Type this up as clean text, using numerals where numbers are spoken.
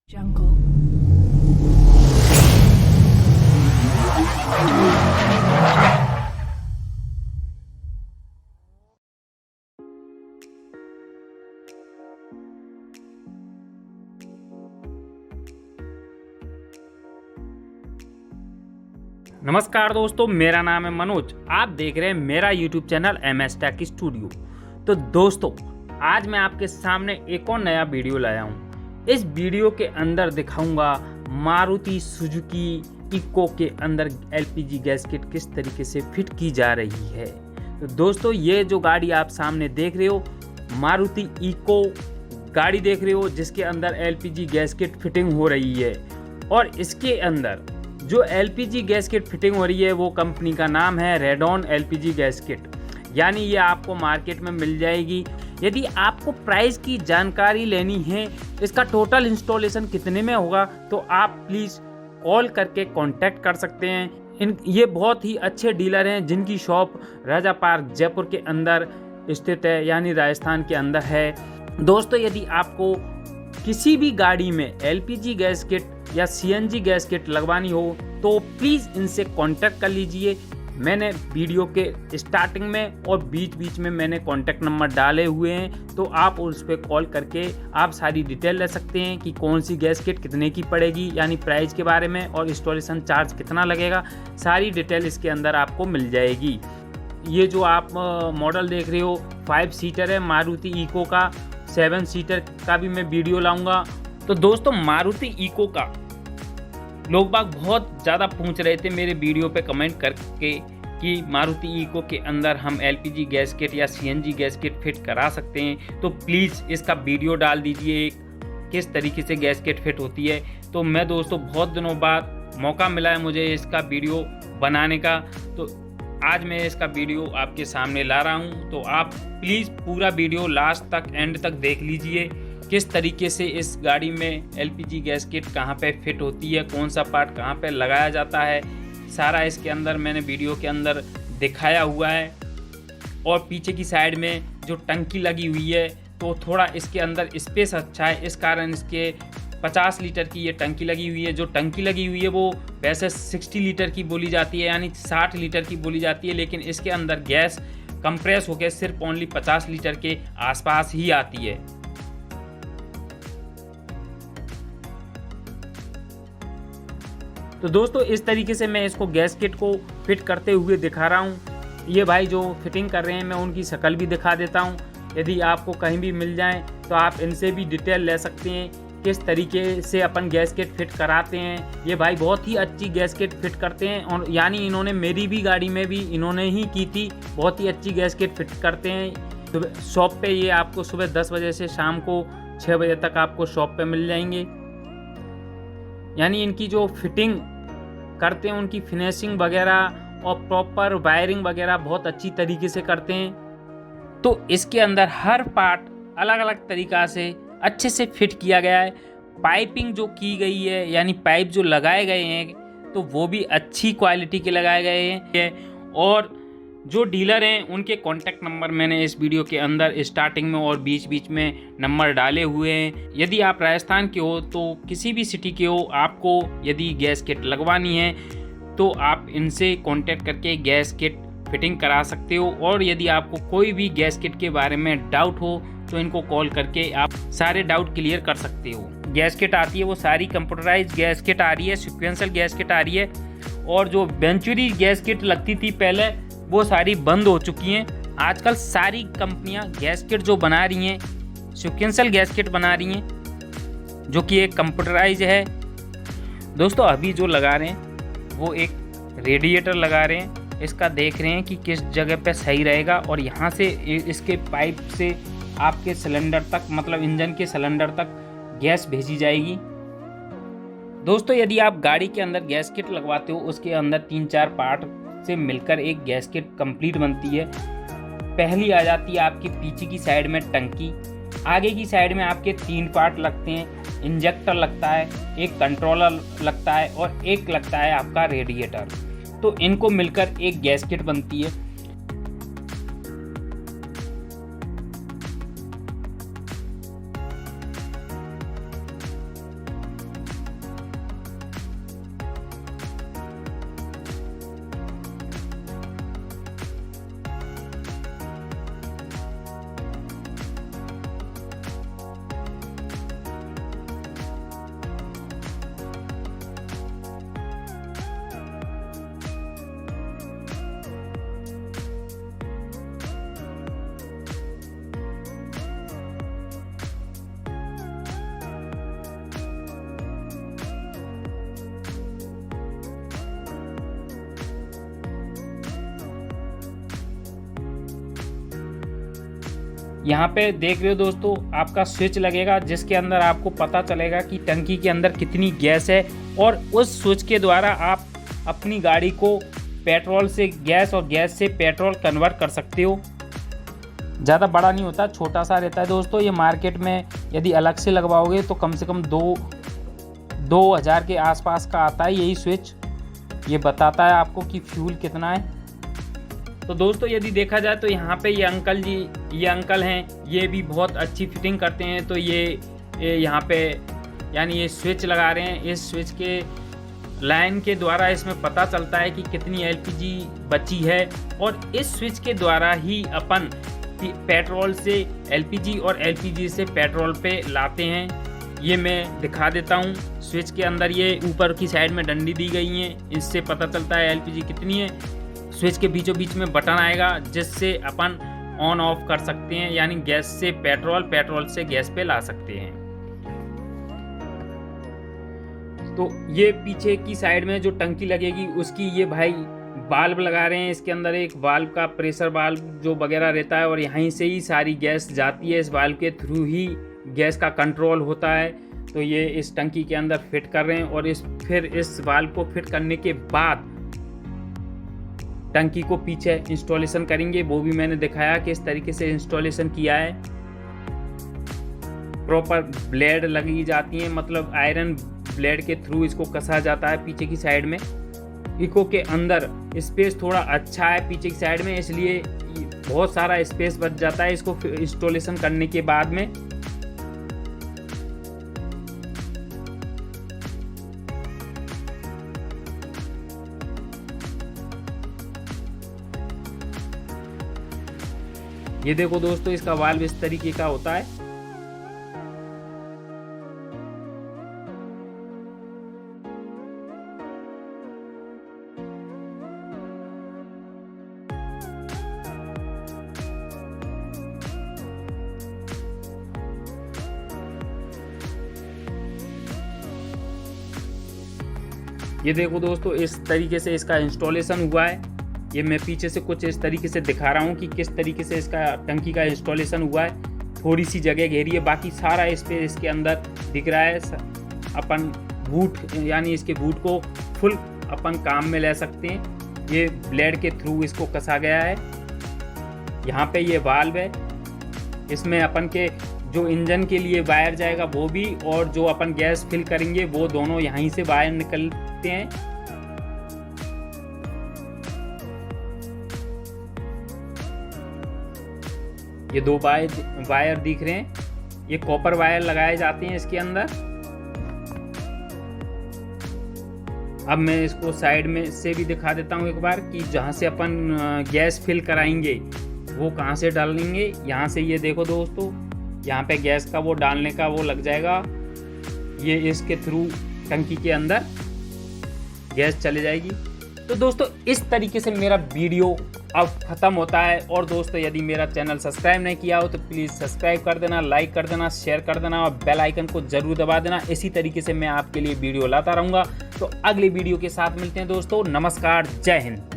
Jungle. नमस्कार दोस्तों, मेरा नाम है मनोज। आप देख रहे हैं मेरा YouTube channel MS tech studio. तो दोस्तों, आज मैं आपके सामने एक और नया वीडियो लाया हूँ। इस वीडियो के अंदर दिखाऊंगा मारुति सुजुकी इको के अंदर LPG गैस किट किस तरीके से फिट की जा रही है। तो दोस्तों, ये जो गाड़ी आप सामने देख रहे हो, मारुति इको गाड़ी देख रहे हो, जिसके अंदर LPG गैस किट फिटिंग हो रही है। और इसके अंदर जो LPG गैस किट फिटिंग हो रही है वो कंपनी का नाम है रेडॉन LPG गैस किट, यानी ये आपको मार्केट में मिल जाएगी। यदि आपको प्राइस की जानकारी लेनी है, इसका टोटल इंस्टॉलेशन कितने में होगा, तो आप प्लीज़ कॉल करके कांटेक्ट कर सकते हैं। ये बहुत ही अच्छे डीलर हैं जिनकी शॉप राजा पार्क जयपुर के अंदर स्थित है, यानी राजस्थान के अंदर है। दोस्तों, यदि आपको किसी भी गाड़ी में LPG गैस किट या CNG गैस किट लगवानी हो तो प्लीज़ इनसे कांटेक्ट कर लीजिए। मैंने वीडियो के स्टार्टिंग में और बीच बीच में मैंने कांटेक्ट नंबर डाले हुए हैं, तो आप उस पर कॉल करके आप सारी डिटेल ले सकते हैं कि कौन सी गैस किट कितने की पड़ेगी, यानी प्राइस के बारे में और इंस्टॉलेशन चार्ज कितना लगेगा। सारी डिटेल इसके अंदर आपको मिल जाएगी। ये जो आप मॉडल देख रहे हो 5 सीटर है मारुति इको का। 7 सीटर का भी मैं वीडियो लाऊंगा। तो दोस्तों, मारुति इको का लोग बाग बहुत ज़्यादा पूछ रहे थे मेरे वीडियो पे कमेंट करके कि मारुति इको के अंदर हम LPG गैस किट या CNG गैस किट फिट करा सकते हैं। तो प्लीज़ इसका वीडियो डाल दीजिए किस तरीके से गैस किट फिट होती है। तो मैं दोस्तों बहुत दिनों बाद मौका मिला है मुझे इसका वीडियो बनाने का, तो आज मैं इसका वीडियो आपके सामने ला रहा हूं। तो आप प्लीज़ पूरा वीडियो लास्ट तक एंड तक देख लीजिए किस तरीके से इस गाड़ी में LPG गैस किट कहां पे फिट होती है, कौन सा पार्ट कहां पे लगाया जाता है। सारा इसके अंदर मैंने वीडियो के अंदर दिखाया हुआ है। और पीछे की साइड में जो टंकी लगी हुई है, तो थोड़ा इसके अंदर स्पेस अच्छा है, इस कारण इसके 50 लीटर की ये टंकी लगी हुई है। जो टंकी लगी हुई है वो वैसे 60 लीटर की बोली जाती है, यानी 60 लीटर की बोली जाती है, लेकिन इसके अंदर गैस कंप्रेस होकर सिर्फ ओनली 50 लीटर के आसपास ही आती है। तो दोस्तों, इस तरीके से मैं इसको गैस किट को फिट करते हुए दिखा रहा हूँ। ये भाई जो फिटिंग कर रहे हैं, मैं उनकी शक्ल भी दिखा देता हूँ। यदि आपको कहीं भी मिल जाए तो आप इनसे भी डिटेल ले सकते हैं किस तरीके से अपन गैस किट फिट कराते हैं। ये भाई बहुत ही अच्छी गैस किट फिट करते हैं, और यानी इन्होंने मेरी भी गाड़ी में भी इन्होंने ही की थी। बहुत ही अच्छी गैस किट फिट करते हैं। तो शॉप पे ये आपको सुबह 10 बजे से शाम को 6 बजे तक आपको शॉप पे मिल जाएंगे। यानी इनकी जो फिटिंग करते हैं, उनकी फिनिशिंग वगैरह और प्रॉपर वायरिंग वगैरह बहुत अच्छी तरीके से करते हैं। तो इसके अंदर हर पार्ट अलग अलग तरीक़ा से अच्छे से फिट किया गया है। पाइपिंग जो की गई है, यानी पाइप जो लगाए गए हैं, तो वो भी अच्छी क्वालिटी के लगाए गए हैं। और जो डीलर हैं उनके कॉन्टैक्ट नंबर मैंने इस वीडियो के अंदर स्टार्टिंग में और बीच बीच में नंबर डाले हुए हैं। यदि आप राजस्थान के हो तो किसी भी सिटी के हो, आपको यदि गैस किट लगवानी है तो आप इनसे कॉन्टैक्ट करके गैस किट फिटिंग करा सकते हो। और यदि आपको कोई भी गैस किट के बारे में डाउट हो तो इनको कॉल करके आप सारे डाउट क्लियर कर सकते हो। गैस किट आती है वो सारी कंप्यूटराइज गैस किट आ रही है, सिक्वेंशियल गैस किट आ रही है। और जो वेंचुरी गैस किट लगती थी पहले, वो सारी बंद हो चुकी हैं। आजकल सारी कंपनियां गैस किट जो बना रही हैं, सिक्वेंशियल गैस किट बना रही हैं, जो कि एक कंप्यूटराइज है। दोस्तों, अभी जो लगा रहे हैं वो एक रेडिएटर लगा रहे हैं। इसका देख रहे हैं कि किस जगह पे सही रहेगा, और यहाँ से इसके पाइप से आपके सिलेंडर तक, मतलब इंजन के सिलेंडर तक गैस भेजी जाएगी। दोस्तों, यदि आप गाड़ी के अंदर गैस किट लगवाते हो, उसके अंदर 3-4 पार्ट से मिलकर एक गैस किट कंप्लीट बनती है। पहली आ जाती है आपकी पीछे की साइड में टंकी, आगे की साइड में आपके 3 पार्ट लगते हैं। इंजेक्टर लगता है, एक कंट्रोलर लगता है, और एक लगता है आपका रेडिएटर। तो इनको मिलकर एक गैस किट बनती है। यहाँ पे देख रहे हो दोस्तों, आपका स्विच लगेगा जिसके अंदर आपको पता चलेगा कि टंकी के अंदर कितनी गैस है, और उस स्विच के द्वारा आप अपनी गाड़ी को पेट्रोल से गैस और गैस से पेट्रोल कन्वर्ट कर सकते हो। ज़्यादा बड़ा नहीं होता, छोटा सा रहता है दोस्तों। ये मार्केट में यदि अलग से लगवाओगे तो कम से कम 2000 के आसपास का आता है यही स्विच। ये बताता है आपको कि फ्यूल कितना है। तो दोस्तों यदि देखा जाए तो यहाँ पे ये अंकल हैं, ये भी बहुत अच्छी फिटिंग करते हैं। तो ये यहाँ पे यानी ये स्विच लगा रहे हैं। इस स्विच के लाइन के द्वारा इसमें पता चलता है कि कितनी एलपीजी बची है, और इस स्विच के द्वारा ही अपन पेट्रोल से एलपीजी और एलपीजी से पेट्रोल पे लाते हैं। ये मैं दिखा देता हूँ। स्विच के अंदर ये ऊपर की साइड में डंडी दी गई है, इससे पता चलता है एलपीजी कितनी है। स्विच के बीचों बीच में बटन आएगा जिससे अपन ऑन ऑफ कर सकते हैं, यानी गैस से पेट्रोल, पेट्रोल से गैस पे ला सकते हैं। तो ये पीछे की साइड में जो टंकी लगेगी उसकी ये भाई वाल्व लगा रहे हैं। इसके अंदर एक वाल्व का प्रेशर वाल्व जो वगैरह रहता है, और यहीं से ही सारी गैस जाती है। इस वाल्व के थ्रू ही गैस का कंट्रोल होता है। तो ये इस टंकी के अंदर फिट कर रहे हैं, और फिर इस वाल्व को फिट करने के बाद टंकी को पीछे इंस्टॉलेशन करेंगे। वो भी मैंने दिखाया कि इस तरीके से इंस्टॉलेशन किया है। प्रॉपर ब्लेड लगी जाती है, मतलब आयरन ब्लेड के थ्रू इसको कसा जाता है पीछे की साइड में। इको के अंदर स्पेस थोड़ा अच्छा है पीछे की साइड में, इसलिए बहुत सारा स्पेस बच जाता है इसको इंस्टॉलेशन करने के बाद में। ये देखो दोस्तों, इसका वाल्व इस तरीके का होता है। ये देखो दोस्तों, इस तरीके से इसका इंस्टॉलेशन हुआ है। ये मैं पीछे से कुछ इस तरीके से दिखा रहा हूँ कि किस तरीके से इसका टंकी का इंस्टॉलेशन हुआ है। थोड़ी सी जगह घेरी है, बाकी सारा स्पेस इसके अंदर दिख रहा है। अपन बूट यानी इसके बूट को फुल अपन काम में ले सकते हैं। ये ब्लेड के थ्रू इसको कसा गया है। यहाँ पे ये वाल्व है, इसमें अपन के जो इंजन के लिए वायर जाएगा वो भी, और जो अपन गैस फिल करेंगे वो दोनों यहीं से वायर निकलते हैं। ये 2 वायर दिख रहे हैं, ये कॉपर वायर लगाए जाते हैं इसके अंदर। अब मैं इसको साइड में से भी दिखा देता हूँ एक बार कि जहाँ से अपन गैस फिल कराएंगे वो कहाँ से डालेंगे। यहाँ से ये देखो दोस्तों, यहाँ पे गैस का वो डालने का वो लग जाएगा। ये इसके थ्रू टंकी के अंदर गैस चले जाएगी। तो दोस्तों इस तरीके से मेरा वीडियो अब ख़त्म होता है। और दोस्तों यदि मेरा चैनल सब्सक्राइब नहीं किया हो तो प्लीज़ सब्सक्राइब कर देना, लाइक कर देना, शेयर कर देना, और बेल आइकन को ज़रूर दबा देना। इसी तरीके से मैं आपके लिए वीडियो लाता रहूँगा। तो अगली वीडियो के साथ मिलते हैं दोस्तों। नमस्कार, जय हिंद।